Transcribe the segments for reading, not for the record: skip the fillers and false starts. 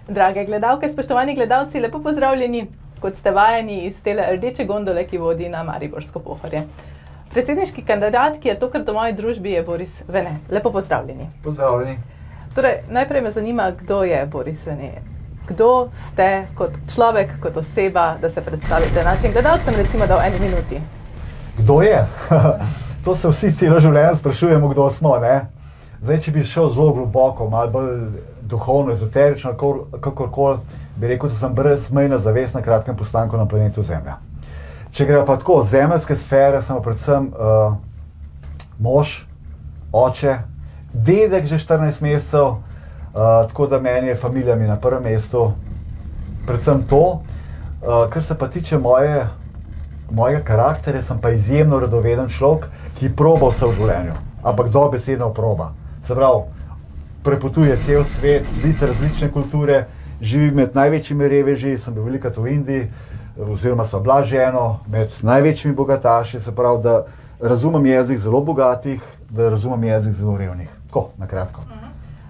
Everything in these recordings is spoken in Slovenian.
Drage gledalke, spoštovani gledalci, lepo pozdravljeni, kot ste vajeni iz tele rdeče gondole, ki vodi na Mariborsko Pohorje. Predsedniški kandidat, ki je tokrat v moji družbi, je Boris Vene. Lepo pozdravljeni. Pozdravljeni. Torej, najprej me zanima, kdo je Boris Vene. Kdo ste kot človek, kot oseba, da se predstavite našim gledalcem, recimo da v 1 minuti? Kdo je? To se vsi celo življenje sprašujemo, kdo smo, ne? Zdaj, če bi šel zelo globoko, malo bolj duhovno, ezoterično, kakorkoli, bi rekel, da sem brezmejna zavest na kratkem postanku na planetu Zemlja. Če gre pa tako od zemeljske sfere, sem predvsem mož, oče, dedek že 14 mesecev, tako da meni je familija mi na prvem mestu, predvsem to. Kar se pa tiče mojega karakterja, sem pa izjemno radoveden človek, ki proba vse v življenju, ampak dobesedno proba. Se pravi, prepotuje cel svet, vidi različne kulture, živi med največjimi reveži, sem bil velikokrat v Indiji, oziroma sva bila z ženo, med največjimi bogataši, se pravi, da razumem jezik zelo bogatih, da razumem jezik zelo revnih. Tako, na kratko.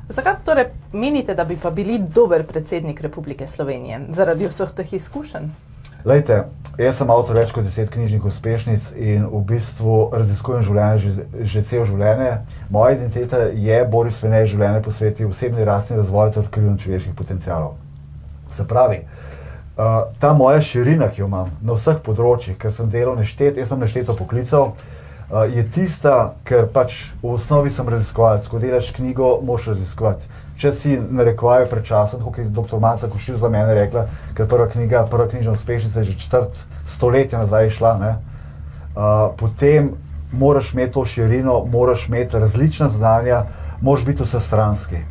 Zakaj torej menite, da bi pa bili dober predsednik Republike Slovenije, zaradi vseh teh izkušenj? Glejte, jaz sem avtor več kot 10 knjižnih uspešnic in v bistvu raziskujem življenje že celo življenje. Moja identiteta je Boris Vene, življenje posvetil osebni rasti in razvoju ter odkrivanju človeških potencialov. Se pravi, ta moja širina, ki jo imam na vseh področjih, ker sem delal jaz sem nešteto poklicev, je tista, ker pač v osnovi sem raziskovalec. Ko delaš knjigo, moraš raziskovati. Če si narekovajo pred časom, tako je dr. Manca Košir za mene rekla, ker prva knjižna uspešnica je že 4 stoletja nazaj šla, ne? Potem moraš imeti to širino, moraš imeti različna znanja, moraš biti vsestranski.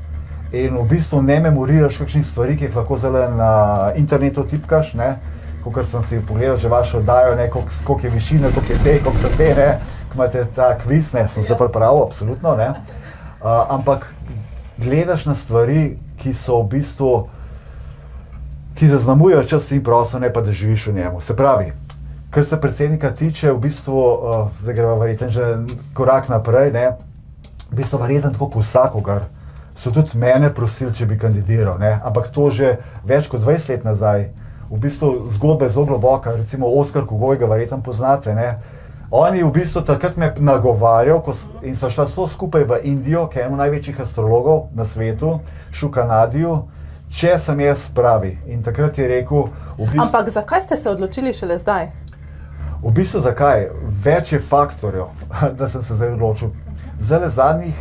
In v bistvu ne memoriraš kakšnih stvari, ki jih lahko zdaj na internetu tipkaš, ne? Kakor sem si pogledal že vašo oddajo, ne, koliko je višina, koliko je te, koliko so te, ne, ko imate ta kviz, ne, sem se pripravil, absolutno, ne. Ampak gledaš na stvari, ki so v bistvu, ki zaznamujejo čas in prostor, ne pa da živiš v njemu. Se pravi, kar se predsednika tiče, v bistvu, zdaj greva verjetno že korak naprej, ne, v bistvu verjetno tako kot vsakogar, so tudi mene prosili, če bi kandidiral, ne, ampak to že več kot 20 let nazaj. V bistvu zgodba je zelo globoka, recimo Oskar Kogoj ga verjetno poznate, ne. On je v bistvu takrat me nagovarjal in sva šla skupaj v Indijo, ki je eno največjih astrologov na svetu, Šukanadiju, če sem jaz pravi. In takrat je rekel... Ampak zakaj ste se odločili šele zdaj? V bistvu zakaj? Več je faktorjev, da sem se zdaj odločil. Zdaj zadnjih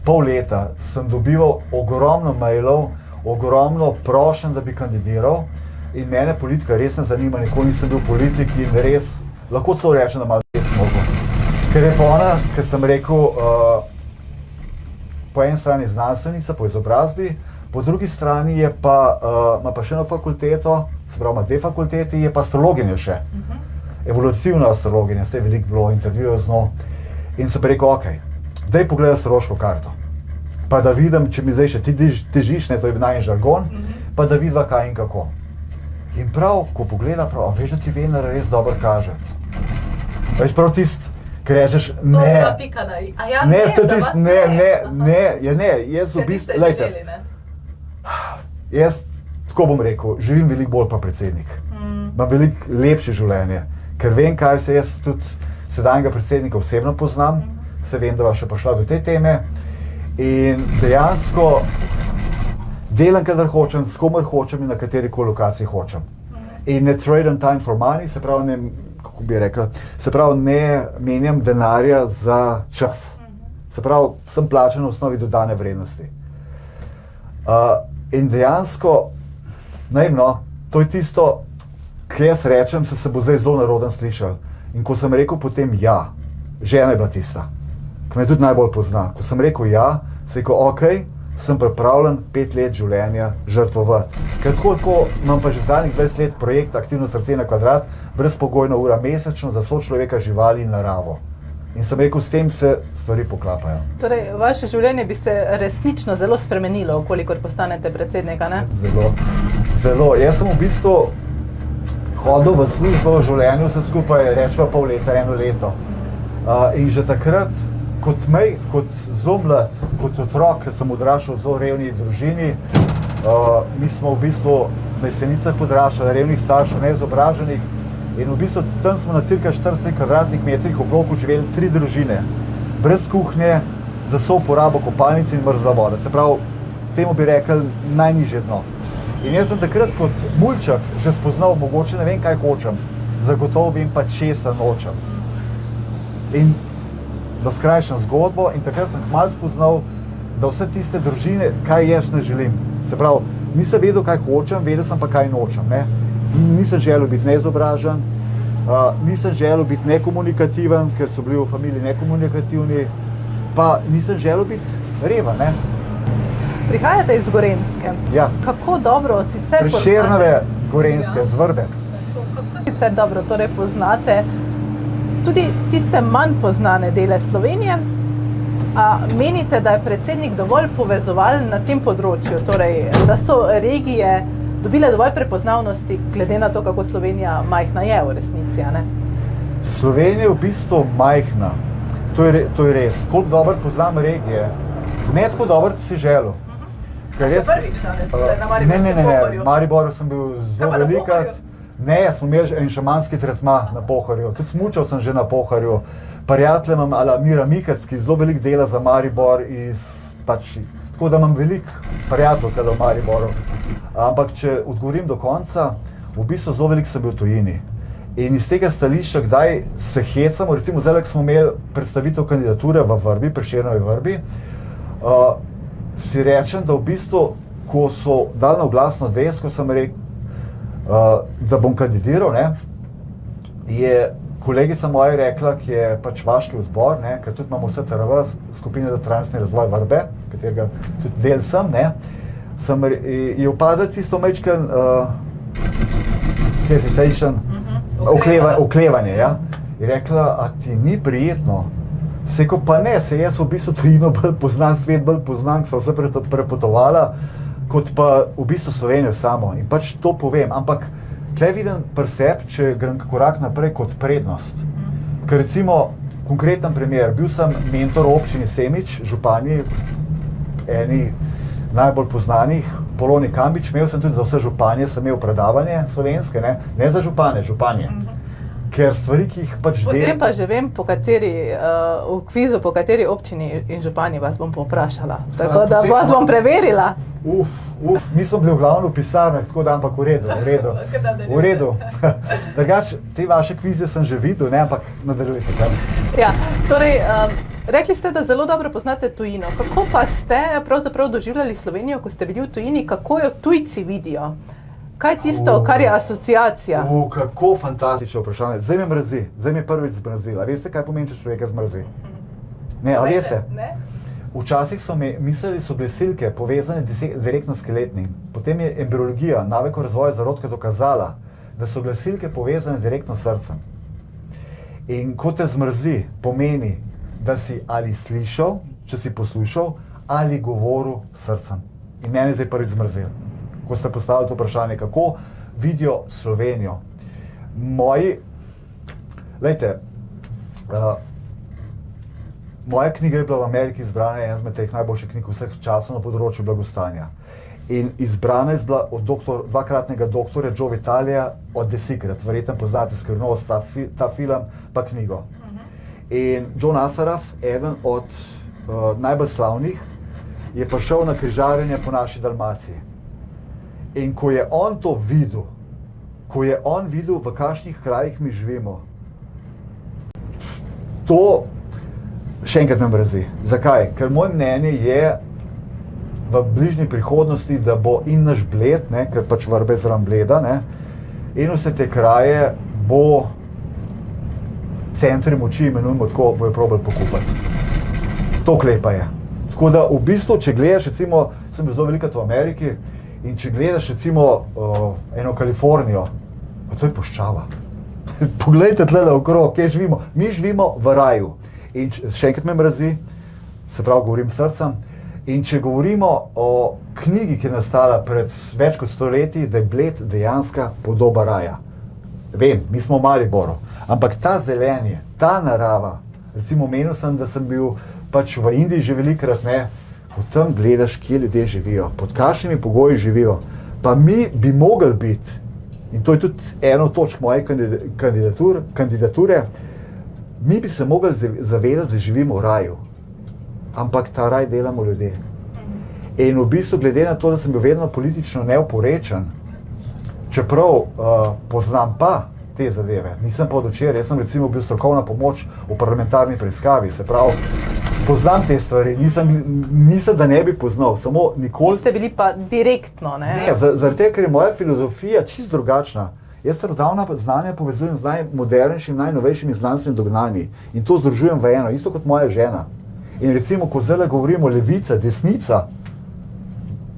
pol leta sem dobival ogromno mailov, ogromno prošenj, da bi kandidiral. In mene politika res ne zanima, nikoli nisem bil politik in res, lahko celo rečem, da malo res mogo. Ker je pa ona, ker sem rekel, po eni strani znanstvenica po izobrazbi, po drugi strani je pa, ima pa še eno fakulteto, se pravi, ima 2 fakulteti, je pa astrologinja še. Evolutivna astrologinja, vse je veliko bilo intervjujev z njo. In sem pa rekel, okej, daj pogledaj astrološko karto. Pa da vidim, če mi zdaj še ti težiš, ne, to je najin žargon, pa da vidiva kaj in kako. In prav, ko pogleda, prav, veš, da ti Vener res dobro kaže. Veš, prav tist, ki rečeš, ne. To je pa pika na i. A ja, ne, to je tist, ne, jaz v bistvu, lejte. Jaz, tako bom rekel, živim veliko bolj pa predsednik. Imam veliko lepše življenje, ker vem, kaj se jaz tudi sedanjega predsednika osebno poznam, se vem, da va še prišla do te teme in dejansko delam, kadar hočem, s komer hočem in na katerikoli lokaciji hočem. In ne trade on time for money, se pravi, ne, kako bi rekla, se pravi, ne menjam denarja za čas. Se pravi, sem plačan na osnovi dodane vrednosti. In dejansko, ne vem, no, to je tisto, ki jaz rečem, se bo zdaj zelo naroden slišal. In ko sem rekel potem ja, žena je bila tista, ki me tudi najbolj pozna. Ko sem rekel ja, sem rekel okej, sem pripravljen 5 let življenja žrtvovati. Ker tako imam pa že zadnjih 20 let projekt Aktivno srce na kvadrat, brezpogojno ura mesečno za sočloveka, živali in naravo. In sem rekel, s tem se stvari poklapajo. Torej, vaše življenje bi se resnično zelo spremenilo, kolikor postanete predsednika, ne? Zelo. Jaz sem v bistvu hodil v službo v življenju, vse skupaj rečeva pol leta, 1 leto. In že takrat, kot zelo mlad, kot otrok, ker sem odraščal v zelo revni družini, Mi smo v bistvu na Jesenicah odraščali, revnih staršev, neizobraženih, in v bistvu tam smo na cirka 40 kvadratnih metrih v bloku živeli 3 družine, brez kuhnje, za souporabo kopalnice in mrzla voda. Se pravi, temu bi rekli najnižje dno. In jaz sem takrat kot mulčak že spoznal, mogoče ne vem, kaj hočem, zagotovo vem pa, česa nočem. In da skrajšam zgodbo, in takrat sem kmalu spoznal, da vse tiste družine, kaj jaz ne želim. Se pravi, nisem vedel, kaj hočem, vedel sem pa, kaj nočem. Ne? Nisem želel biti neizobražen, nisem želel biti nekomunikativen, ker so bili v familiji nekomunikativni, pa nisem želel biti reven. Ne? Prihajate iz Gorenjske. Ja. Kako dobro sicer poznate? Prešernove Gorenjske, z Vrbek. Sicer dobro, torej poznate tudi tiste manj poznane dele Slovenije. A menite, da je predsednik dovolj povezovalen na tem področju, torej, da so regije dobile dovolj prepoznavnosti, glede na to, kako Slovenija majhna je v resnici, a ne? Slovenija je v bistvu majhna. To je res. Koliko dobro poznam regije? Ne tako dobro, kot si želel. Ste prvič danes na Mariborskem Pohorju? Ne, Mariboru sem bil zelo velikrat. Ne, smo imeli en šamanski tretma na Pohorju. Tudi smučal sem že na Pohorju. Prijatelje imam Mira Mikec, ki zelo veliko dela za Maribor, tako da imam veliko prijateljev tele v Mariboru. Ampak če odgovorim do konca, v bistvu zelo veliko sem bil v tujini. In iz tega stališča, kdaj se hecamo, recimo zdaj, ko smo imeli predstavitev kandidature v Vrbi, Prešernovi Vrbi, si rečem, da v bistvu, ko so dali na oglasno vest, ko sem rekel, da bom kandidiral, ne, je kolegica moja rekla, ki je pač vaški odbor, ne, ker tudi imamo STRV, skupino za trajnostni razvoj Vrbe, katerega tudi del sem, ne, je upadal tisto majčken hesitation, oklevanje, ja. Je rekla, a ti ni prijetno? Seko pa ne, se jaz v bistvu tujino bolj poznam, svet bolj poznam, ki sem vse prepotovala, kot pa v bistvu Slovenijo samo. In pač to povem, ampak tukaj vidim pri sebi, če grem korak naprej, kot prednost. Ker recimo, konkreten primer, bil sem mentor v občini Semič, županji, eni najbolj poznanih, Poloni Kambič, imel sem tudi za vse županje, sem imel predavanje slovenske, ne za župane, županje. Ker stvari, ki jih pač delam... Potem pa že vem, v kvizu, po kateri občini in županji vas bom povprašala. Tako da vas bom preverila. Mi smo bili v glavno v pisarnah, tako da, ampak v redu. Drugač, te vaše kvize sem že videl, ne, ampak nadaljujte. Ja, torej, rekli ste, da zelo dobro poznate tujino. Kako pa ste pravzaprav doživljali Slovenijo, ko ste bili v tujini, kako jo tujci vidijo? Kaj je tisto, kar je asociacija? Kako fantastično vprašanje. Zdaj me mrzi, zdaj me prvič zmrzila. Veste, kaj pomeni, če človeka zmrzi? Ne, ali veste? Ne. Včasih so mi mislili, so bile silke povezane direktno s skeletnim. Potem je embriologija, naveko razvoja zarodka dokazala, da so bile silke povezane direktno s srcem. In ko te zmrzi, pomeni, da si ali slišal, če si poslušal, ali govoril s srcem. In mene je zdaj prvič zmrzil. Ko ste postavili to vprašanje, kako vidijo Slovenijo. Moja knjiga je bila v Ameriki izbrana, ena izmed teh najboljših knjig vseh časov na področju blagostanja. In izbrana je bila od dvakratnega doktorja Joe Vitalija od The Secret. Verjetno poznate Skrivnost, ta film, pa knjigo. In John Assaraf, eden od najbolj slavnih, je prišel na križarjenje po naši Dalmaciji. In ko je on to videl, v kakšnih krajih mi živimo, to še enkrat me mrzi. Zakaj? Ker moje mnenje je v bližnji prihodnosti, da bo in naš Bled, ker pač Vrbe je zraven Bleda, in vse te kraje bo centri moči, imenujemo tako, bojo probali pokupati. To klepa je. Tako da v bistvu, če gledaš, recimo, sem bil zelo velikrat v Ameriki, in če gledaš recimo eno Kalifornijo, pa to je puščava. Poglejte tlele okrog, kje živimo. Mi živimo v raju. In še enkrat me mrazi, se pravi, govorim srcem. In če govorimo o knjigi, ki je nastala pred več kot 100 leti, da je Bled dejanska podoba raja. Vem, mi smo v Mariboru, ampak ta zelenje, ta narava, recimo menil sem, da sem bil pač v Indiji že velikrat, potem gledaš, kje ljudje živijo, pod kakšnimi pogoji živijo. Pa mi bi mogli biti, in to je tudi eno točk moje kandidature, mi bi se mogli zavedati, da živimo v raju, ampak ta raj delamo ljudje. In v bistvu, glede na to, da sem bil vedno politično neoporečen, čeprav poznam pa te zadeve, nisem pa od včeraj, jaz sem recimo bil strokovna pomoč v parlamentarni preiskavi, se pravi, poznam te stvari, nisem da ne bi poznal, samo nikoli... Niste bili pa direktno, ne? Ne, zaradi tega, ker je moja filozofija čisto drugačna. Jaz starodavna znanja povezujem z najmodernejšimi, najnovejšimi znanstvenimi dognanji in to združujem v eno, isto kot moja žena. In recimo, ko zdaj govorimo levica, desnica,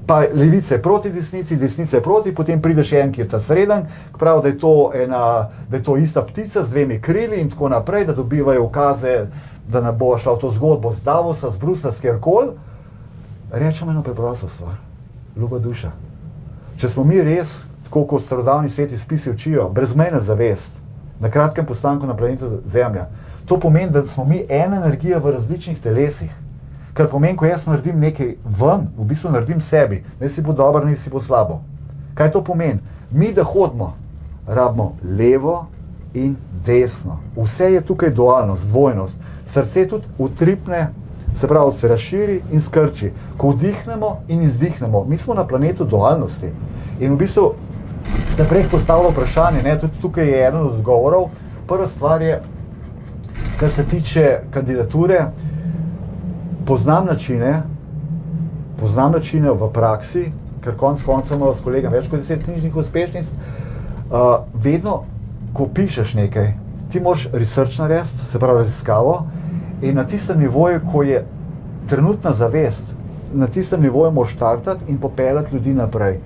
pa levica je proti desnici, desnica je proti, potem pride še en, ki je ta sreden, pravi, da je to ista ptica z dvemi krili in tako naprej, da dobivajo ukaze, da ne bo šla v to zgodbo z Davosa, z Brusla, s kjerkoli. Rečem eno preprosto stvar, ljuba duša. Če smo mi res, tako kot starodavni sveti spisi učijo, brezmejna zavest, na kratkem postanku na planetu Zemlja, to pomeni, da smo mi ena energija v različnih telesih. Kar pomeni, ko jaz naredim nekaj ven, v bistvu naredim sebi, ne si bo dobro, ne si bo slabo. Kaj to pomeni? Mi, da hodimo, rabimo levo in desno. Vse je tukaj dualnost, dvojnost. Srce tudi utripne, se pravi, se razširi in skrči. Ko vdihnemo in izdihnemo, mi smo na planetu dualnosti. In v bistvu ste prej postavili vprašanje, ne, tudi tukaj je eden od odgovorov. Prva stvar je, kar se tiče kandidature, poznam načine v praksi, ker konec koncev imamo s kolegom več kot 10 knjižnih uspešnic. Vedno, ko pišeš nekaj, ti moraš research narediti, se pravi raziskavo, in na tistem nivoju, ko je trenutna zavest, na tistem nivoju moraš štartati in popeljati ljudi naprej.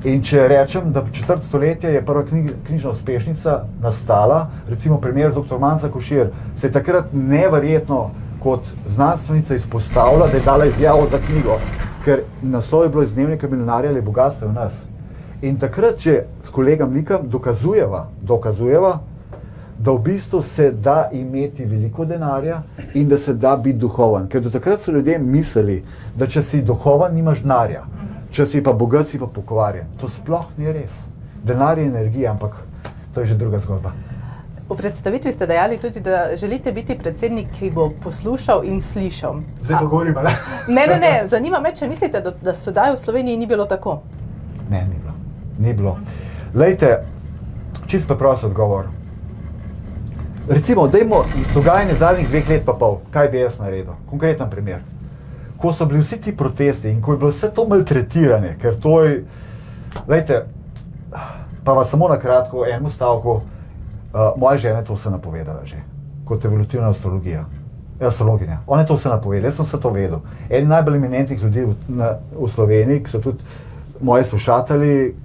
In če rečem, da četrt stoletja je prva knjižna uspešnica nastala, recimo primer dr. Manca Košir, se je takrat neverjetno kot znanstvenica izpostavila, da je dala izjavo za knjigo, ker naslov je bilo iz dnevnika milijonarja ali bogatstva v nas. In takrat, če s kolegom Nikom dokazujeva, da v bistvu se da imeti veliko denarja in da se da biti duhoven. Ker do takrat so ljudje mislili, da če si duhoven, nimaš denarja. Če si pa bogat, si pa pokvarjen. To sploh ni res. Denar je energija, ampak to je že druga zgodba. V predstavitvi ste dejali tudi, da želite biti predsednik, ki bo poslušal in slišal. Zdaj pa govorim, ali? Ne, zanima me, če mislite, da sedaj v Sloveniji ni bilo tako? Ne, ni bilo. Glejte, čisto preprost odgovor. Recimo, dajmo dogajanje zadnjih 2 let pa pol, kaj bi jaz naredil? Konkreten primer. Ko so bili vsi ti protesti in ko je bilo vse to maltretiranje, ker to je, glejte, pa vas samo na kratko, enemu stavku, moja žena je to vse napovedala že, kot evolutivna astrologinja. Ona je to vse napovedala, jaz sem vse to vedel. Eni najbolj eminentnih ljudi v Sloveniji, ki so tudi moji slušatelji,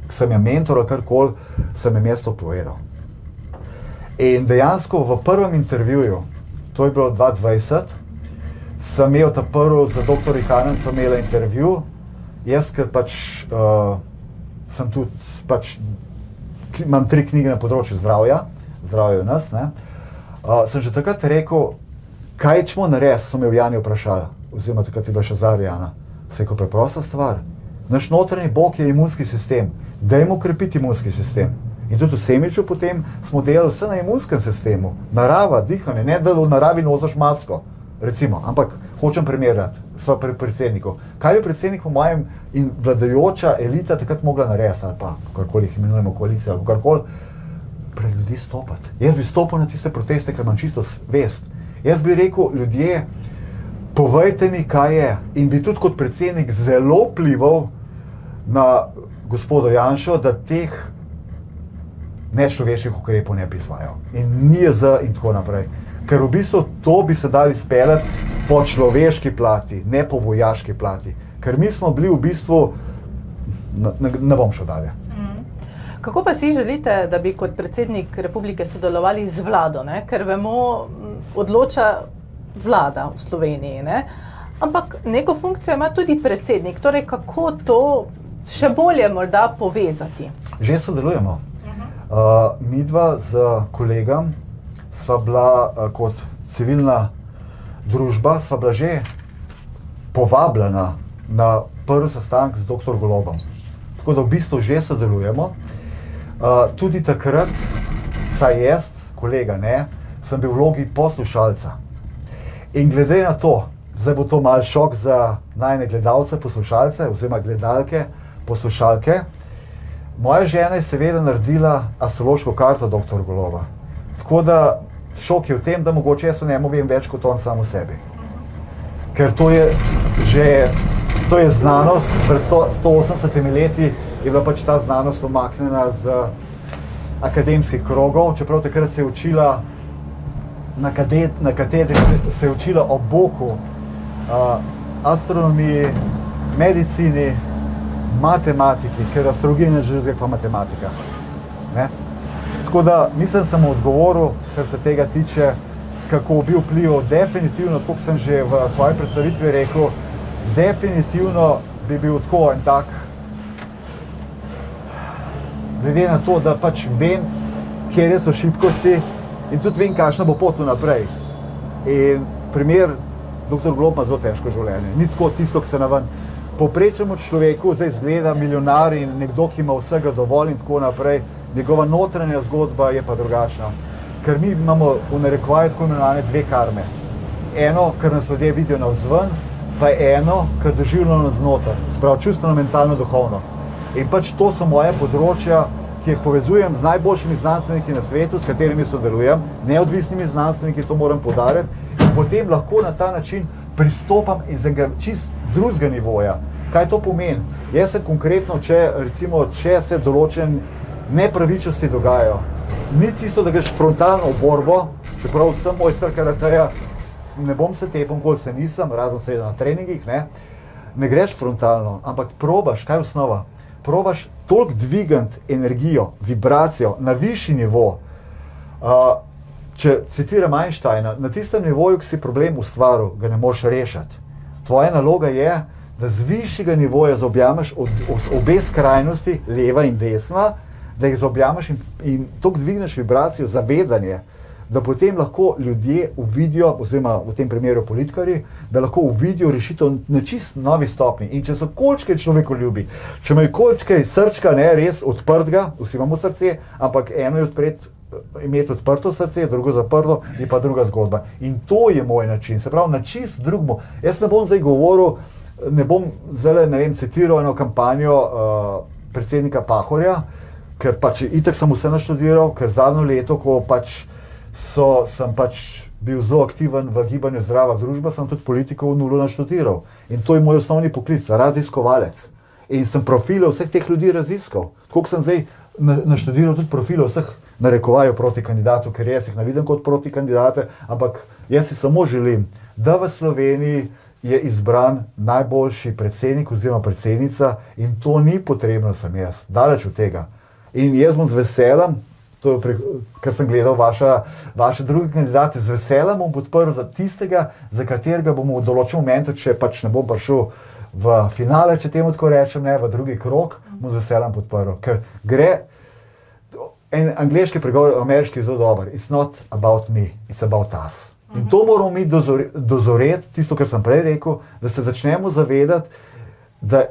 ki sem je mentor ali karkoli, sem jim jaz to povedal. In dejansko v prvem intervjuju, to je bilo 2020, sem imel ta prvi, za dr. Ihanem sem imela intervju, jaz, ker pač sem tudi, pač, imam 3 knjige na področju zdravja v nas, ne, sem že takrat rekel, kaj ćemo narediti, so me v Jani vprašali, oziroma takrat je bila še Zara Jana. Se je kot preprosta stvar. Naš notranji bog je imunski sistem, dajmo krepiti imunski sistem. In tudi v Semiču potem smo delali vse na imunskem sistemu, narava, dihanje, ne da v naravi nosiš masko. Recimo, ampak hočem primerjati sva predsednikov. Kaj bi predsednik po mojem in vladajoča elita takrat mogla narediti, ali pa kakorkoli jih imenujemo koalicijo, ali kakorkoli, pred ljudi stopati. Jaz bi stopil na tiste proteste, ker imam čisto vest. Jaz bi rekel, ljudje, povejte mi, kaj je. In bi tudi kot predsednik zelo vplival na gospoda Janšo, da teh nečloveških ukrepov ne bi izvajal. In NIJZ in tako naprej. Ker v bistvu to bi se dali speljati po človeški plati, ne po vojaški plati. Ker mi smo bili v bistvu, ne bom šel dalje. Kako pa si želite, da bi kot predsednik republike sodelovali z vlado, ne? Ker vemo, odloča vlada v Sloveniji, ne? Ampak neko funkcijo ima tudi predsednik, torej kako to še bolje morda povezati? Že sodelujemo. Midva z kolegom sva bila kot civilna družba, sva bila že povabljena na prvi sestanek z dr. Golobom. Tako da v bistvu že sodelujemo. Tudi takrat, saj jaz, kolega ne, sem bil v vlogi poslušalca. In glede na to, zdaj bo to mal šok za najne gledalce, poslušalce oziroma gledalke, poslušalke, moja žena je seveda naredila astrološko karto dr. Goloba. Tako da šok je v tem, da mogoče jaz o njemu vem več kot on sam o sebi. Ker to je znanost, pred 180 leti je bila pač ta znanost umaknjena z akademskih krogov, čeprav takrat se je učila na katedri se je učila o boku, astronomiji, medicini, matematiki, ker astrologija je nič drugega pa matematika. Ne? Tako da nisem samo odgovoril, kar se tega tiče, kako bi vplival definitivno, tako sem že v svoji predstavitvi rekel, definitivno bi bil tako en tak, glede na to, da pač vem, kjer so šibkosti in tudi vem, kakšna bo pot naprej. In primer, dr. Golob ima zelo težko življenje. Ni tako tisto, ki se naven povprečnemu človeku zdaj izgleda milijonar in nekdo, ki ima vsega dovolj in tako naprej. Njegova notranja zgodba je pa drugačna. Ker mi imamo v narekovaju tako imenovane dve karme. Eno, kar nas ljudje vidijo navzven, pa eno, kar doživljamo navznoter. Spravo čustveno, mentalno, duhovno. In pač to so moje področja, ki jih povezujem z najboljšimi znanstveniki na svetu, s katerimi sodelujem, neodvisnimi znanstveniki, to moram poudariti, in potem lahko na ta način pristopam iz enega čist drugega nivoja. Kaj to pomeni? Jaz sem konkretno, če se določen nepravičnosti dogajajo, ni tisto, da greš frontalno v borbo, čeprav sem mojster karateja, ne bom se tepom, koliko se nisem, razen seveda na treningih, ne greš frontalno, ampak probaš, kaj je osnova? Probaš toliko dvigant energijo, vibracijo na višji nivo. Če citiram Einsteina, na tistem nivoju, ki si problem ustvaril, ga ne moreš rešiti. Tvoja naloga je, da z višjega nivoja zaobjameš obe skrajnosti, leva in desna, da jih zaobjameš in toliko dvigneš vibracijo, zavedanje, da potem lahko ljudje uvidijo, oziroma v tem primeru politikarji, da lahko uvidijo rešitev na čist novi stopni. In če so kolčke človeku ljubi, če imajo kolčke srčka, ne, res odprtega, vsi imamo srce, ampak eno je imeti odprto srce, drugo zaprto, je pa druga zgodba. In to je moj način, se pravi, na čist drugmo. Jaz ne bom zdaj govoril, ne bom zdaj, ne vem, citiral eno kampanjo predsednika Pahorja, ker pač itak sem vse naštudiral, ker zadnjo leto, ko pač sem pač bil zelo aktiven v gibanju Zdrava družba, sem tudi politiko v nulo naštudiral. In to je moj osnovni poklic, raziskovalec. In sem profile vseh teh ljudi raziskal. Tako sem zdaj naštudiral tudi profile vseh narekovajo proti kandidatu, ker jaz jih ne vidim kot proti kandidate, ampak jaz si samo želim, da v Sloveniji je izbran najboljši predsednik oziroma predsednica in to ni potrebno, sem jaz, daleč od tega. In jaz bom z veseljem, ker sem gledal vaše druge kandidate, z veseljem bom podprl za tistega, za katerega bomo v določenem momentu, če pač ne bom prišel v finale, če temu tako rečem, ne, v drugi krog, bom z veseljem podprl. Ker gre, en angleški pregovor, ameriški je zelo dober, it's not about me, it's about us. In to moramo mi dozoreti, tisto, kar sem prej rekel, da se začnemo zavedati, da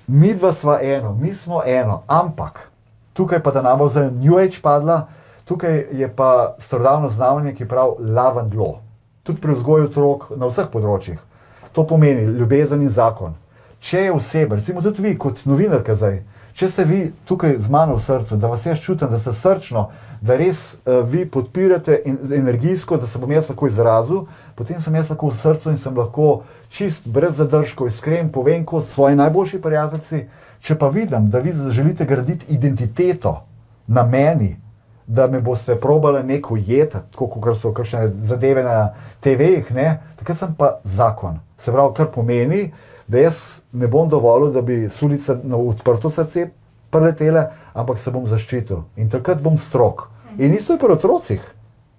mi dva sva eno, mi smo eno, ampak tukaj pa da nam bo za New Age padla, tukaj je pa starodavno znamenje, ki pravi love and law. Tudi pri vzgoju otrok na vseh področjih. To pomeni ljubezen in zakon. Če je oseba, recimo tudi vi kot novinarka zdaj, če ste vi tukaj z mano v srcu, da vas jaz čutim, da ste srčno, da res vi podpirate energijsko, da se bom jaz lahko izrazil, potem sem jaz lahko v srcu in sem lahko čist brez zadržkov iskren, povem kot svoji najboljši prijateljici. Če pa vidim, da vi želite graditi identiteto na meni, da me boste probali neko ujeti, tako kot so kakšne zadeve na TV-jih, takrat sem pa zakon. Se pravi, kar pomeni, da jaz ne bom dovolil, da bi sulice na odprto srce preletele, ampak se bom zaščitil. In takrat bom strog. In isto je pri otrocih.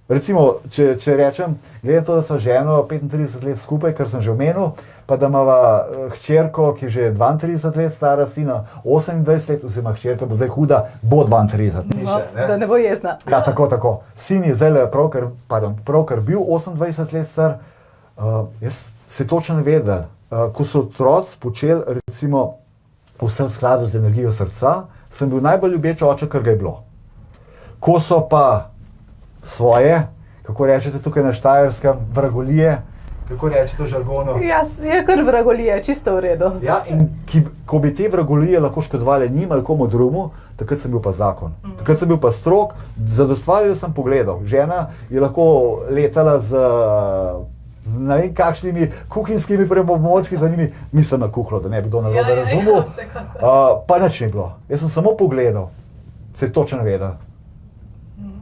Recimo, če rečem, glede to, da sem ženo 35 let skupaj, kar sem že omenil, pa da imava hčerko, ki je že 32 let stara, sina 28 let, oziroma hčerka bo zdaj huda, bo 32. No, da ne bo jezna. Ja, tako. Sin je zdaj pravkar bil 28 let star, jaz se točno ne vedel. ko so otroci počeli recimo vse v skladu z energijo srca, sem bil najbolj ljubeč oče, kar ga je bilo. Ko so pa svoje, kako rečete tukaj na Štajerskem, vragolije, kako rečete v žargonu? Ja, je kar vragolije, čisto v redu. Ja, in ko bi te vragolije lahko škodovali njim ali komu drugemu, takrat sem bil pa zakon. Takrat sem bil pa strog, zadostvali, da sem pogledal. Žena je lahko letala z ne vem kakšnimi kuhinjskimi pripomočki za njimi, mislim na kuhlo, da ne bi kdo narobe razumel. Pa nič ni bilo. Jaz sem samo pogledal, se je točno vedel.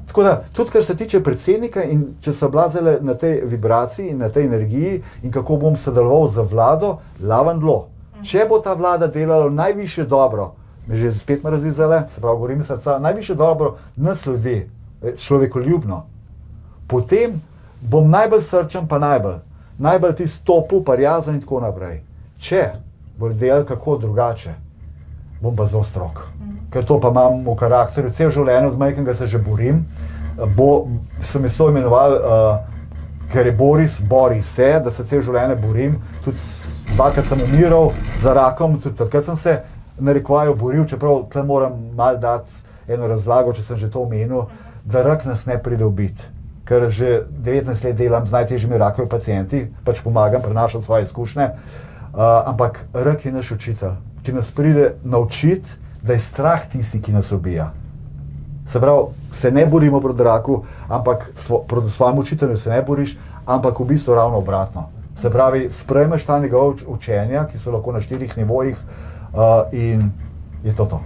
Tako da, tudi kar se tiče predsednika in če so blazile na tej vibraciji in na tej energiji in kako bom sodeloval z vlado, lavan dlo. Če bo ta vlada delala najvišje dobro, me že spet me razvizale, se pravi, govorim iz srca, najvišje dobro nas ljudi, človekoljubno, potem bom najbolj srčen pa najbolj ti stopil pa rjazen in tako naprej. Če bo delal kako drugače, bom pa zelo strog. Ker to pa imam v karakterju, cel življenje od majhnega se že borim. So me so imenovali, ker je bori se, da se cel življenje borim. Tudi dvakrat sem umiral za rakom, tudi takrat sem se narekovajo boril, čeprav tle moram malo dati eno razlago, če sem že to omenil, da rak nas ne pride ubiti. Ker že 19 let delam z najtežjimi rakovimi pacienti, pač pomagam, prenašam svoje izkušnje, ampak rak je naš učitelj, ki nas pride naučiti, da je strah tisti, ki nas ubija. Se pravi, se ne borimo proti raku, ampak proti svojemu učitelju se ne boriš, ampak v bistvu ravno obratno. Se pravi, sprejmeš ta njegov učenja, ki so lahko na 4 nivojih in je to.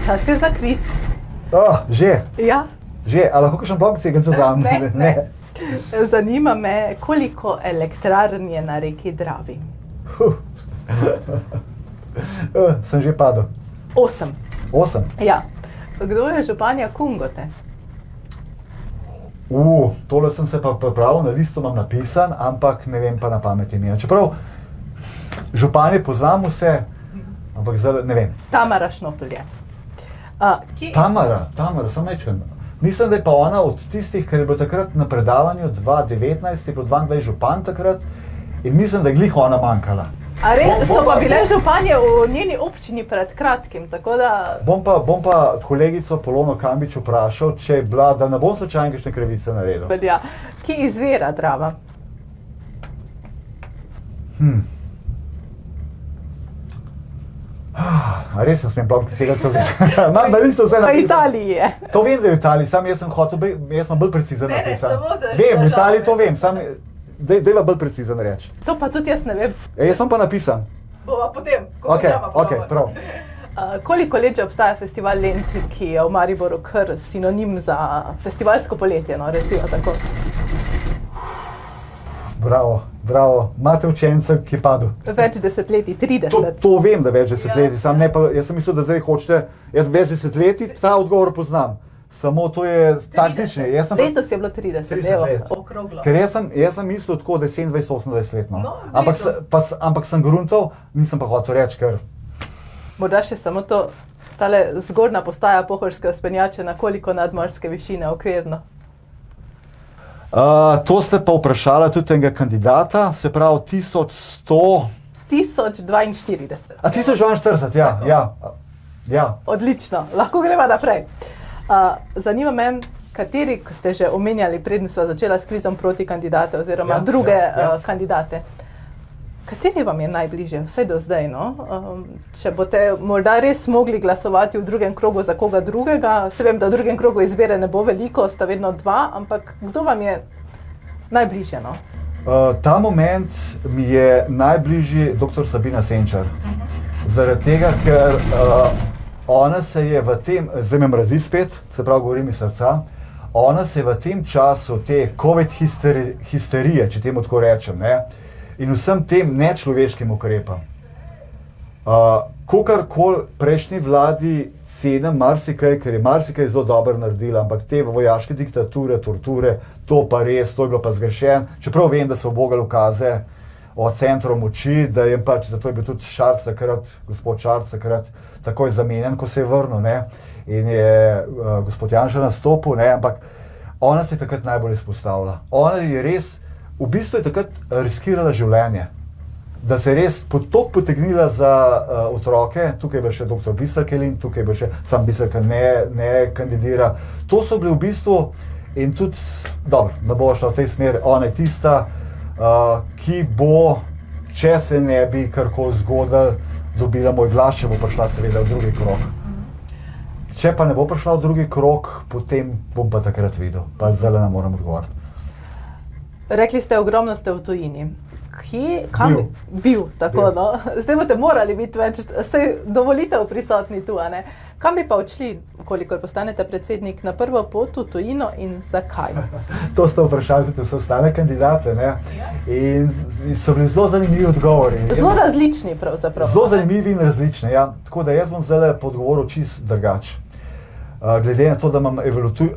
Čas je za kviz. Že? Ja. Že, a lahko kakšen blok cegence zam? Ne. Zanima me, koliko elektrarn je na reki Dravi? Sem že padel. 8. 8? Ja. Kdo je županja Kungote? Tole sem se pa pripravil, na listu imam napisan, ampak ne vem pa na pamet imena. Čeprav županje poznam vse, ampak zdaj ne vem. Tamara Šnofl je. Tamara, sem nečem. Mislim, da je pa ona od tistih, ker je bilo takrat na predavanju 2019, je bilo 22 župan takrat in mislim, da je glih ona manjkala. A res, so pa bile županje v njeni občini pred kratkim, tako da... Bom pa kolegico Polono Kambič vprašal, če je bila, da ne bom slučajno kakšne krivice naredil. Ja. Kje izvira Drava? A res ne smem blok cegence vzeti? Imam na listu vse napisano. V Italiji je. To vem, da je v Italiji, sam jaz sem hotel, jaz sem bolj precizen napisan. samo za Vem, v Italiji to vem, sam dejva bolj precizen reči. To pa tudi jaz ne vem. Jaz sem pa napisan. Bova potem, ko končava pogovor. Ok, prav. Koliko let že obstaja festival Lent, ki je v Mariboru kar sinonim za festivalsko poletje, no, recimo tako? Bravo. Imate učenca, ki je padel. Več desetletij, 30. To vem, da več desetletij, sam ne pa, jaz sem mislil, da zdaj hočete, jaz več desetletij, ta odgovor poznam. Samo to je taktične. Letos je bilo 30 let. Okroglo. Ker jaz sem mislil tako, da je 27-28 let, no. Ampak sem gruntal, nisem pa hotel reči, ker... Morda še samo to, tale zgornja postaja Pohorske vzpenjače, na koliko nadmorske višine okvirno? To ste pa vprašala tudi enega kandidata, se pravi 1100... 1042. 1042, ja. Odlično, lahko greva naprej. Zanima me, kateri, ko ste že omenjali, preden sva začela s kvizom proti kandidate oziroma druge kandidate, kateri vam je najbližje, vsaj do zdaj, no? Če boste morda res mogli glasovati v drugem krogu za koga drugega, se vem, da v drugem krogu izbire ne bo veliko, sta vedno 2, ampak kdo vam je najbližje, no? Ta moment mi je najbližji dr. Sabina Senčar. Zaradi tega, ker ona se je v tem, zdaj me mrazi spet, se pravi govorim iz srca, ona se je v tem času te COVID histerije, če temu tako rečem, ne, in vsem tem nečloveškim ukrepom. Kokarkoli prejšnji vladi cenim marsikaj, ker je marsikaj zelo dobro naredila, ampak te vojaške diktature, torture, to pa res, to je bilo pa zgrešen, čeprav vem, da so ubogali ukaze od centrov moči, da je pač, zato je bil tudi gospod Šarc takrat takoj zamenjan, ko se je vrnil, ne, in je gospod Janša nastopil, ne, ampak ona se je takrat najbolj izpostavila. Ona je res, v bistvu je takrat riskirala življenje. da se je res toliko potegnila za otroke, tukaj je še dr. Biserkelin, tukaj je še sam Biserkel ne kandidira. To so bili v bistvu, in tudi, dobro, da bo šla v tej smeri, ona je tista, ki bo, če se ne bi karkoli zgodilo, dobila moj glas, če bo prišla seveda v drugi krog. Če pa ne bo prišla v drugi krog, potem bom pa takrat videl, pa zdaj ne moram odgovoriti. Rekli ste, ogromno ste v tujini. Bil, tako no. Zdaj boste morali biti več, saj dovolitev prisotni tu, a ne? Kam bi pa odšli, kolikor postanete predsednik, na prvo pot v tujino in zakaj? To ste vprašali tudi vse ostale kandidate, ne? In so bili zelo zanimivi odgovori. Zelo različni pravzaprav. Zelo zanimivi in različni, ja. Tako da jaz bom zdaj po odgovoru čist drugač. Glede na to, da imam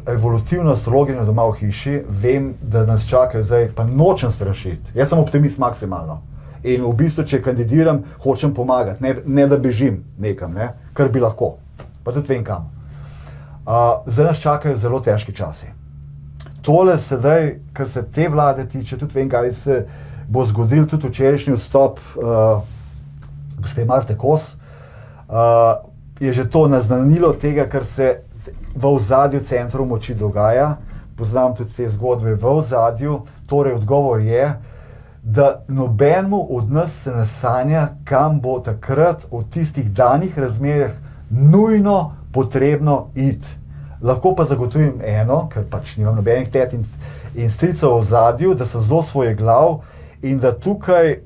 evolutivno astrologijo doma v hiši, vem, da nas čakajo zdaj, pa nočem strašiti. Jaz sem optimist maksimalno. In v bistvu, če kandidiram, hočem pomagati, ne da bežim nekam, ne? Kar bi lahko. Pa tudi vem kam. Zdaj nas čakajo zelo težki časi. Tole sedaj, kar se te vlade tiče, tudi vem, kaj se bo zgodil, tudi včerajšnji odstop gospe Marte Kos, je že to naznanilo tega, kar se v ozadju centrov moči dogaja. Poznam tudi te zgodbe v ozadju. Torej, odgovor je, da nobenemu od nas se ne sanja, kam bo takrat v tistih danih razmerah nujno potrebno iti. Lahko pa zagotovim eno, ker pač nimam nobenih tet in stricev v ozadju, da sem zelo svojeglav in da tukaj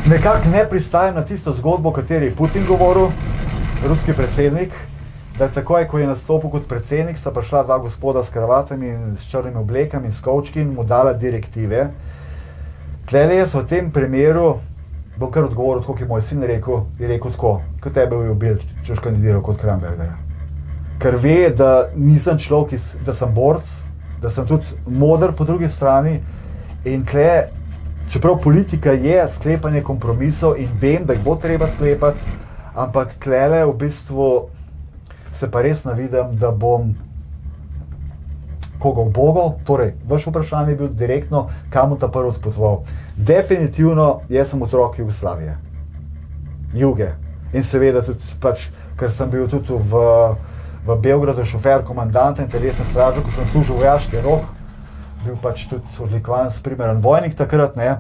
nekako ne pristajam na tisto zgodbo, o kateri je Putin govoril, ruski predsednik, da takoj, ko je nastopil kot predsednik, sta prišla dva gospoda s kravatami in s črnimi oblekami in s kovčki in mu dala direktive. Tlele jaz v tem primeru, bom kar odgovoril, tako ki je moj sin rekel, je rekel tako, kot tebe bi ubil, če boš kandidiral kot Krambergerja. Ker ve, da nisem človek, da sem borc, da sem tudi moder po drugi strani in tle, čeprav politika je sklepanje kompromisov in vem, da jih bo treba sklepati, ampak tlele v bistvu se pa res navidam, da bom koga ubogal. Torej, vaš vprašanje je bil direktno, kam bom ta prvi odpotoval. Definitivno, jaz sem otrok Jugoslavije. Juge. In seveda tudi pač, ker sem bil tudi v Beogradu šofer komandanta in telesne straže, ko sem služil vojaški rok, bil pač tudi odlikovan s primeren vojnik takrat, ne.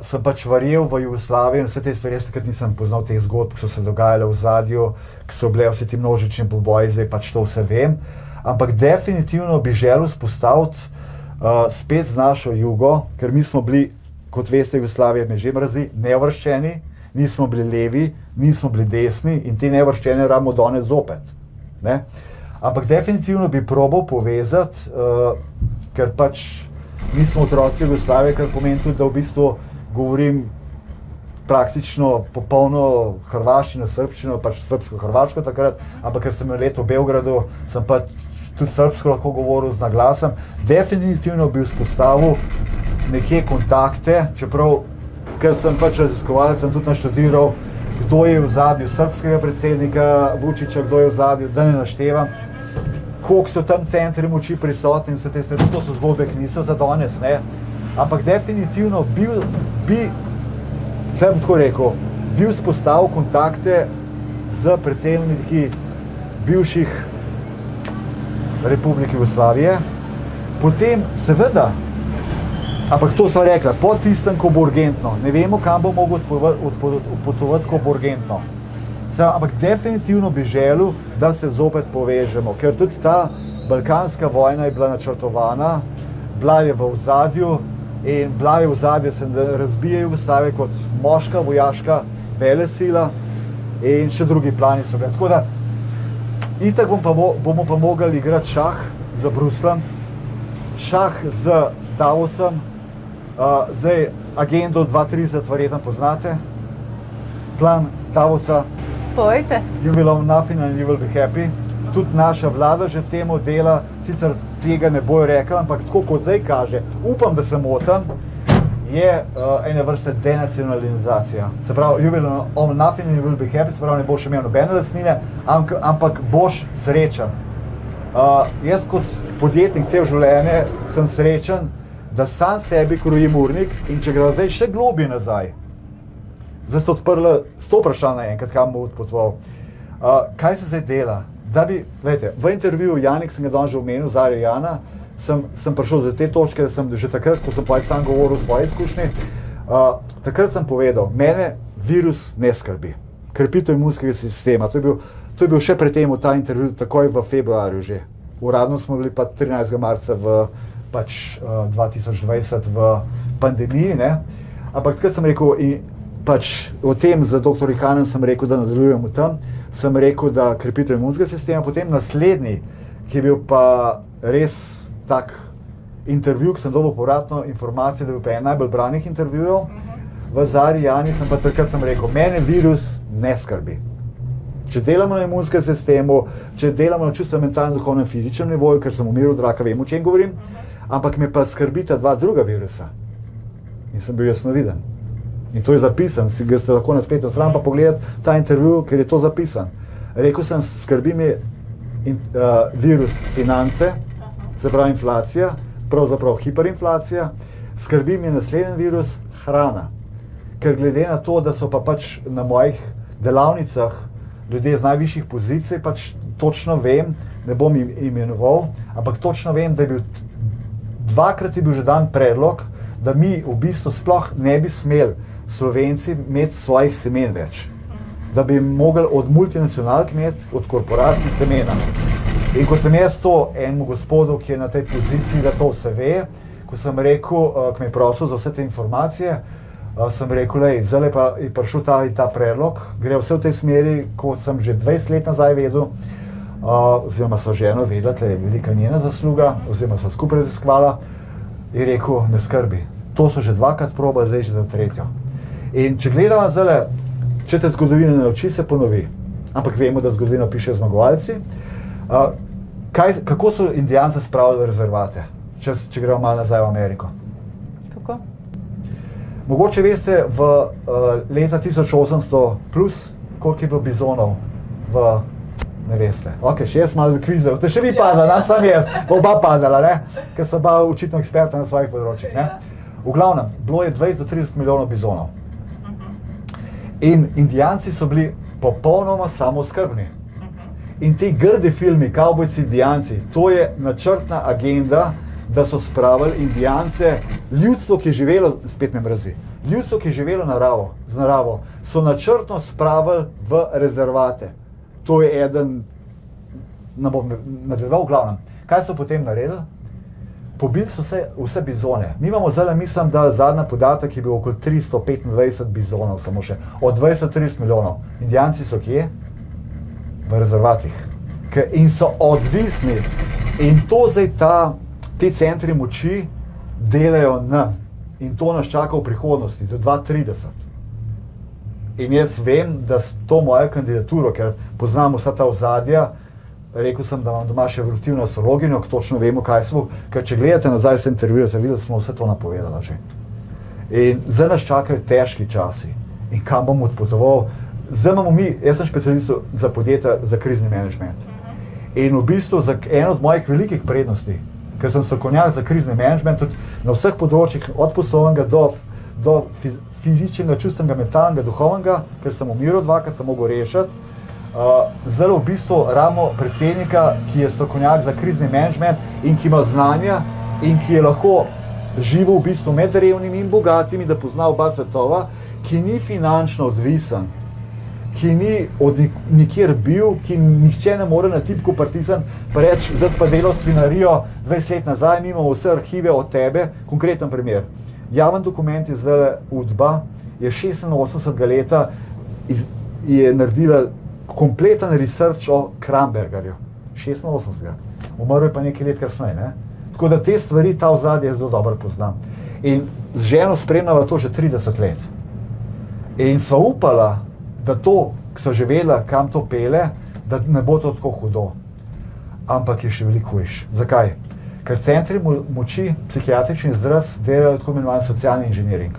Sem pač verjel v Jugoslavijo in vse te stvari, jaz takrat nisem poznal teh zgodb, ki so se dogajale v ozadju, ki so bile vsi ti množični poboji, zdaj pač to vse vem. Ampak definitivno bi želel spostaviti spet z našo jugo, ker mi smo bili, kot veste, Jugoslavija me že mrazi, neuvrščeni, nismo bili levi, nismo bili desni in te neuvrščene rabimo danes zopet. Ne? Ampak definitivno bi probal povezati, ker pač mi smo otroci Jugoslavije, kar pomeni tudi, da v bistvu govorim praktično popolno hrvaščino, srbščino, pač srbsko-hrvaško takrat, ampak ker sem imel leto v Beogradu, sem pa tudi srbsko lahko govoril z naglasom. Definitivno bi vzpostavil nekje kontakte, čeprav, ker sem pač raziskovalec, sem tudi naštudiral, kdo je v ozadju srbskega predsednika Vučića, kdo je v ozadju, da ne naštevam, koliko so tam centri moči prisotni in vse te stvari, to so zgodbe, ki niso za danes, ne. Ampak definitivno bi, kaj bom tako rekel, bi vzpostavil kontakte z predsedniki bivših republik Jugoslavije. Potem seveda, ampak to sva rekla, po tistem, ko bo urgentno, ne vemo, kam bo mogel odpotovati, ko bo urgentno. Ampak definitivno bi želel, da se zopet povežemo, ker tudi ta balkanska vojna je bila načrtovana, bila je v ozadju in bila je v ozadju, da razbije Jugoslavijo kot moška vojaška velesila in še drugi plani so bili. Tako da, itak bomo pa mogli igrati šah z Bruslem, šah z Davosom, zdaj agendo 2030 verjetno poznate, plan Davosa. Povejte. You will own nothing and you will be happy. Tudi naša vlada že temu dela, sicer tega ne bojo rekla, ampak tako kot zdaj kaže, upam, da se motim, je ene vrste denacionalizacija. Se pravi, you will own nothing and you will be happy, se pravi, ne boš imel nobene lastnine, ampak boš srečen. Jaz kot podjetnik cel življenje sem srečen, da sam sebi krojim urnik in če gre zdaj še globje nazaj, zdaj ste odprli 100 vprašanj naenkrat, kam bom odpotoval. Kaj se zdaj dela? Glejte, v intervjuju Janik sem ga danes že omenil, Zarja Jana, sem prišel do te točke, da sem že takrat, ko sem sam govoril o svoji izkušnji, takrat sem povedal, mene virus ne skrbi. Krepitev imunskega sistema, to je bil še pred tem ta intervju, takoj v februarju že. Uradno smo bili pa 13. marca v 2020 v pandemiji, ne? Ampak takrat sem rekel, o tem z dr. Ihanem sem rekel, da nadaljujemo tam, sem rekel, da krepitev imunskega sistema, potem naslednji, ki je bil pa res tak intervju, ki sem dobil povratno informacijo, da je bil pa en najbolj branih intervjujev, v Zarji Jani sem pa takrat rekel, mene virus ne skrbi. Če delamo na imunskem sistemu, če delamo na čustveno, mentalnem, duhovnem, fizičnem nivoju, ker sem umiral od raka, vem, o čem govorim, ampak me pa skrbita dva druga virusa. In sem bil jasnoviden. In to je zapisan, ga ste lahko na spletni strani pa pogledati ta intervju, ker je to zapisan. Rekel sem, skrbi me virus finance, se pravi inflacija, pravzaprav hiperinflacija, skrbi me naslednji virus hrana. Ker glede na to, da so pa pač na mojih delavnicah ljudje z najvišjih pozicij, pač točno vem, ne bom imenoval, ampak točno vem, da je bil dvakrat je bil že dan predlog, da mi v bistvu sploh ne bi smeli Slovenci imeti svojih semen več. Da bi mogli od multinacionalk imeti, od korporacij semena. In ko sem jaz to enemu gospodu, ki je na tej poziciji, da to vse ve, ko sem rekel, ko me je prosil za vse te informacije, sem rekel, zdaj pa je prišel ta predlog, gre vse v tej smeri, kot sem že 20 let nazaj vedel, oziroma so ženo vedela, tle je velika njena zasluga, oziroma so skupaj raziskvala, in rekel, ne skrbi, to so že dvakrat probali, zdaj že za tretjo. In če gledamo zdaj, če te zgodovina ne uči, se ponovi, ampak vemo, da zgodovino pišejo zmagovalci. Kako so Indijance spravili v rezervate, če gremo malo nazaj v Ameriko? Kako? Mogoče veste, v leta 1800 plus, koliko je bilo bizonov ne veste. Ok, še jaz malo kvizov, te še vi padala, sam jaz, oba padala, ne? Ker so oba očitno eksperta na svojih področjih, ne? V glavnem, bilo je 20 do 30 milijonov bizonov. In Indijanci so bili popolnoma samooskrbni. In ti grdi filmi, Kavbojci, Indijanci, to je načrtna agenda, da so spravili Indijance, ljudstvo, ki je živelo, spet ne mrazi, ljudstvo, ki je živelo z naravo, so načrtno spravili v rezervate. To je eden, ne bom nadaljeval v glavnem. Kaj so potem naredili? Pobili so vse bizone. Mi imamo zdaj, mislim, da zadnji podatek je bil okoli 325 bizonov, samo še, od 20-30 milijonov. Indijanci so kje? V rezervatih. In so odvisni. In to zdaj ti centri moči delajo nam. In to nas čaka v prihodnosti, do 2030. In jaz vem, da s to mojo kandidaturo, ker poznam vsa ta ozadja, rekel sem, da imam doma še evolutivno astrologijo, točno vemo, kaj smo, ker če gledate nazaj se intervjujete, videli smo vse to napovedala že. In zdaj nas čakajo težki časi. In kam bom odpotoval? Zdaj imamo jaz sem specialist za podjetja za krizni menedžment. In v bistvu za eno od mojih velikih prednosti, ker sem strokovnjak za krizni menedžment, tudi na vseh področjih, od poslovnega do fizičnega, čustvenega, mentalnega, duhovnega, ker sem umiral dvakrat, sem mogel rešiti. Zdaj v bistvu rabimo predsednika, ki je strokovnjak za krizni menedžment in ki ima znanja in ki je lahko živel v bistvu med revnimi in bogatimi, da pozna oba svetova, ki ni finančno odvisen, ki ni od nikjer bil, ki nihče ne more na tipku pritisniti, pa reči, zdaj pa delal svinarijo 20 let nazaj, mi imamo vse arhive od tebe. Konkreten primer. Javen dokument je zdaj UDBA, je 86. leta je naredila kompleten research o Krambergerju. 86. Umrl je pa nekaj let kasneje, ne? Tako da te stvari, ta ozadje zelo dobro poznam. In z ženo spremljava to že 30 let. In sva upala, da to, ki so že vedela, kam to pele, da ne bo to tako hudo. Ampak je še veliko hujš. Zakaj? Ker centri moči, psihiatrični zdravc, delajo tako imenovan socialni inženiring.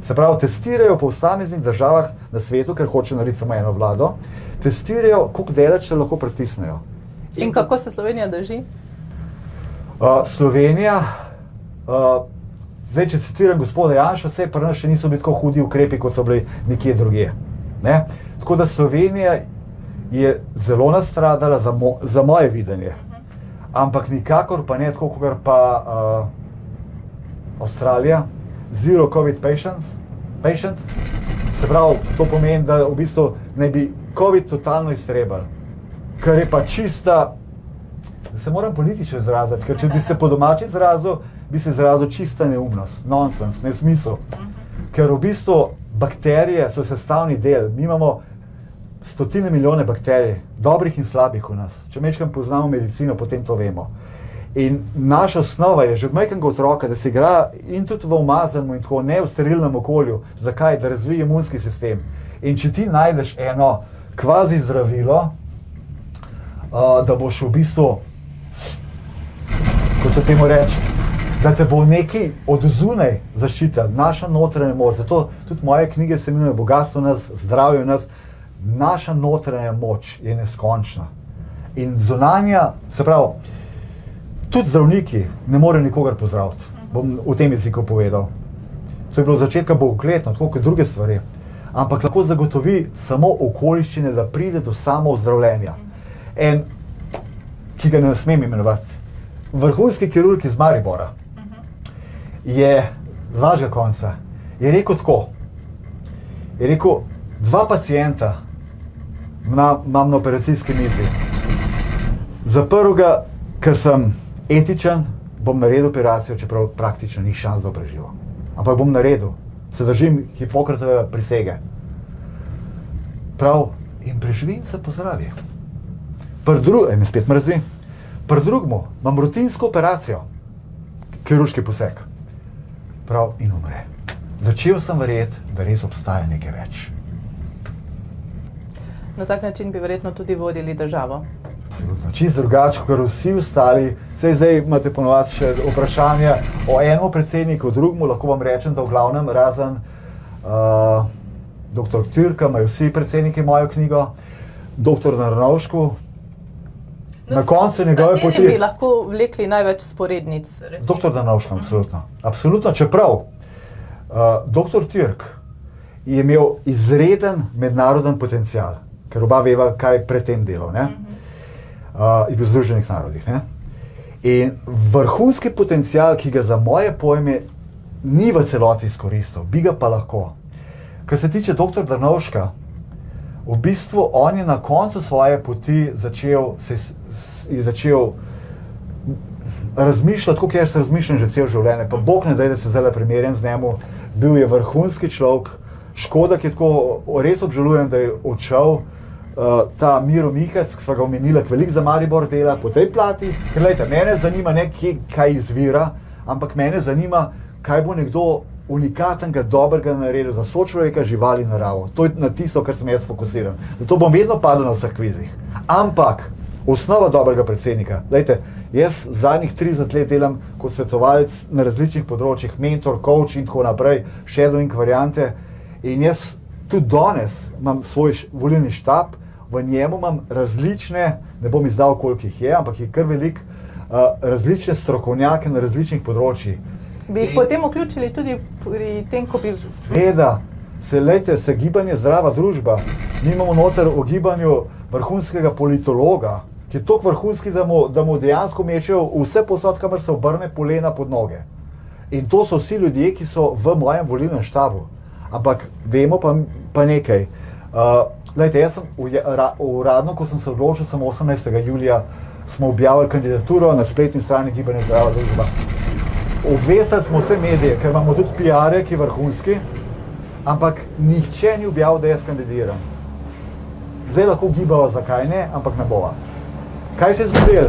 Se pravi, testirajo po posameznih državah na svetu, ker hoče narediti samo eno vlado, testirajo, koliko daleč se lahko pritisnejo. In kako se Slovenija drži? Slovenija, Zdaj, če citiram gospoda Janša, vse pri nas še niso bili tako hudi ukrepi, kot so bili nekje drugje. Ne? Tako da Slovenija je zelo nastradala za moje videnje. Ampak nikakor pa ne tako, kot pa Avstralija, zero COVID patient. Se pravi, to pomeni, da v bistvu naj bi COVID totalno iztrebali. Kar je pa čista, se moram politično izraziti, ker če bi se po domači izrazil, bi se izrazil čista neumnost, nonsens, nesmisel. Ker v bistvu bakterije so sestavni del. Mi imamo stotine milijone bakterij, dobrih in slabih v nas. Če mečkam poznamo medicino, potem to vemo. In naša osnova je že od majhnega otroka, da se igra in tudi v umazanem in tako ne v sterilnem okolju. Zakaj? Da razvije imunski sistem. In če ti najdeš eno kvazi zdravilo, da boš v bistvu, kot se temu reči, da te bo nekaj od zunaj zaščitil, naša notranja moč. Zato tudi moje knjige se imenujejo Bogatstvo nas, zdravje nas. Naša notranja moč je neskončna. In zunanja, se pravi, tudi zdravniki ne morejo nikogar pozdraviti. Bom v tem jeziku povedal. To je bilo od začetka bogokletno, tako kot druge stvari. Ampak lahko zagotovi samo okoliščine, da pride do samoozdravljenja. En, ki ga ne smem imenovati, vrhunski kirurg iz Maribora je z vašega konca, je rekel tako, je rekel, 2 pacienta imam na operacijski mizi. Za prvega, ker sem etičen, bom naredil operacijo, čeprav praktično ni šans, da preživel. Ampak bom naredil, se držim Hipokratove prisege. Prav, in preživim se pozdravi. Me spet mrzi. Pri drugemu imam rutinsko operacijo, kirurški poseg. Prav, in umre. Začel sem verjeti, da res obstaja nekaj več. Na tak način bi verjetno tudi vodili državo. Absolutno. Čist drugače, kot vsi ostali. Zdaj imate ponovadi še vprašanja o enem predsedniku, o drugemu. Lahko vam rečem, da v glavnem razen dr. Türka imajo vsi predsedniki mojo knjigo, dr. Drnovšku. Na koncu njegove poti... S katerimi bi lahko vlekli največ sporednic? Dr. Drnovšku, absolutno. Absolutno, čeprav dr. Türk je imel izreden mednaroden potencial, ker oba veva, kaj pred tem delal, ne? Je bil v Združenih narodih, ne? In vrhunski potencial, ki ga za moje pojme ni v celoti izkoristil, bi ga pa lahko. Kar se tiče dr. Drnovška, v bistvu on je na koncu svoje poti začel razmišljati, tako kot jaz razmišljam že cel življenje, pa Bog ne daj, da se zdaj primerjam z njemu, bil je vrhunski človek, škoda, ki je tako, res obžalujem, da je odšel, ta Miro Mihac, ki sva ga omenila, ki veliko za Maribor dela po tej plati, ker lejte, mene zanima ne kje, kaj izvira, ampak mene zanima, kaj bo nekdo unikatnega, dobrega naredil za sočloveka, živali, naravo. To je na tisto, kar sem jaz fokusiran. Zato bom vedno padel na vseh kvizih. Ampak, osnova dobrega predsednika, lejte, jaz zadnjih 30 let delam kot svetovalec na različnih področjih, mentor, coach in tako naprej, shadowing variante, in jaz tudi danes imam svoj volilni štab, v njemu imam različne, ne bom izdal, koliko jih je, ampak je kar veliko, različne strokovnjake na različnih področjih. Bi jih potem vključili tudi pri tem, ko bi... Seveda, se gibanje zdrava družba. Mi imamo noter o gibanju vrhunskega politologa, ki je toliko vrhunski, da mu dejansko mečejo vse posod, kamor se obrne polena pod noge. In to so vsi ljudje, ki so v mojem volilnem štabu. Ampak vemo pa nekaj. Glejte, jaz sem uradno, ko sem se odločil, sem 18. julija, smo objavili kandidaturo na spletni strani Gibanja zdrava družba. Obvestili smo vse medije, ker imamo tudi PR-je, ki je vrhunski, ampak nihče ni objavil, da jaz kandidiram. Zdaj lahko gibava, zakaj ne, ampak ne bova. Kaj se je zgodilo?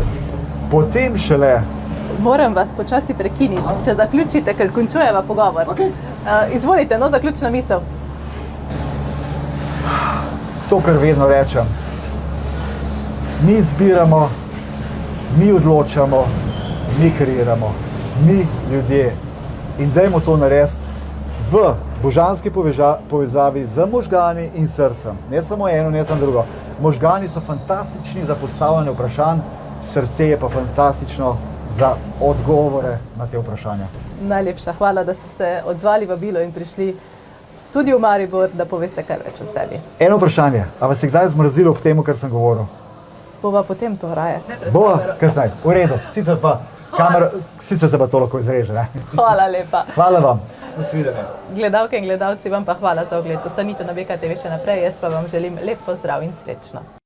Potem šele... Moram vas počasi prekiniti, če zaključite, ker končujeva pogovor. Okay. Izvolite, zaključna misel. To, kar vedno rečem. Mi izbiramo, mi odločamo, mi kreiramo. Mi, ljudje. In dajmo to narediti v božanski povezavi z možgani in srcem. Ne samo eno, ne samo drugo. Možgani so fantastični za postavljanje vprašanj, srce je pa fantastično za odgovore na te vprašanja. Najlepša hvala, da ste se odzvali vabilo in prišli tudi v Maribor, da poveste kaj več o sebi. Eno vprašanje, a vas je kdaj zmrzilo ob tem, kar sem govoril? Bova potem to raje. Bova, kasneje, v redu, sicer se pa to lahko izreže, ne? Hvala lepa. Hvala vam. Nasvidenje. Gledalke in gledalci, vam pa hvala za ogled. Ostanite na BKTV še naprej, jaz pa vam želim lep pozdrav in srečno.